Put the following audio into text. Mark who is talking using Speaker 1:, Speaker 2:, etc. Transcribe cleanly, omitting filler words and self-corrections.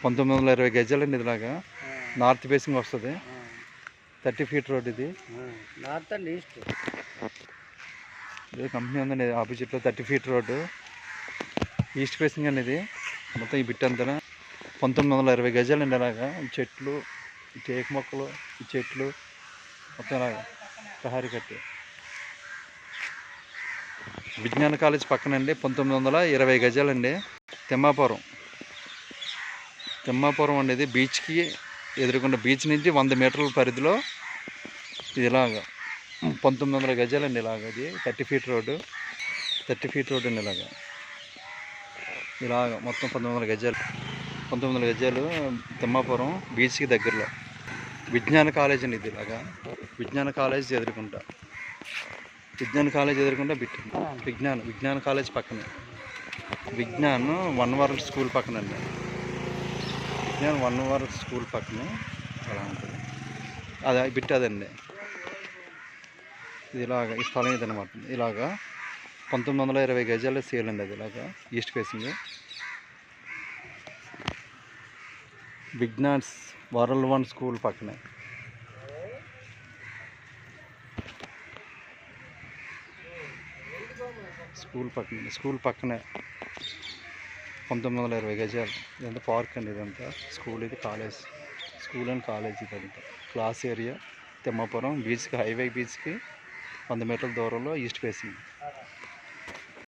Speaker 1: 1920 గజాలండి ఇదిలాగా north facing వస్తుంది. 30 feet road ఇది.
Speaker 2: North and east
Speaker 1: ఇది కంపెనీ ఉందండి ఆపోజిట్లో. 30 ఫీట్ రోడ్డు ఈస్ట్ ఫేసింగ్ అండి ఇది. మొత్తం ఈ బిట్ అంతా 1920 గజాలండి. ఇలాగా చెట్లు, టేకు మొక్కలు, ఈ చెట్లు మొత్తం ఇలాగా ప్రహారీ కట్టి. విజ్ఞాన కాలేజ్ పక్కనండి. 1920 గజాలండి. తిమ్మాపురం అనేది బీచ్కి ఎదురుకుండా, బీచ్ నుంచి 100 మీటర్ల పరిధిలో ఇది. ఇలాగా 1900 గజాలండి. ఇలాగ ఇది 30 ఫీట్ రోడ్డు. 30 ఫీట్ రోడ్డు అండి. ఇలాగ మొత్తం 1900 గజాలు. తిమ్మాపురం బీచ్కి దగ్గరలో విజ్ఞాన కాలేజ్ అండి ఇది. ఇలాగా విజ్ఞాన కాలేజ్ ఎదురుకుంటా బిట్. విజ్ఞాన కాలేజ్ పక్కనే. విజ్ఞాన్ 1 వరల్డ్ స్కూల్ పక్కనండి. విజ్ఞాన్ 1 వరల్డ్ స్కూల్ పక్కనే అలా ఉంటుంది. అదే బిట్ అదండి. ఇది ఇలాగ ఈ స్థలం ఇదనమాట. ఇలాగా 1920 గజాల సేల్ అండి. అది ఇలాగా east facing. Vignan's world 1 school పక్కనే. స్కూల్ పక్కనే 1920 గజాలు. ఇదంతా పార్క్ అండి. ఇదంతా స్కూల్, ఇది కాలేజ్. స్కూల్ అండ్ కాలేజ్ ఇదంతా. క్లాస్ ఏరియా తిమ్మాపురం బీచ్కి, హైవే బీచ్కి 100 మీటర్ల దూరంలో ఈస్ట్ ఫేసింగ్.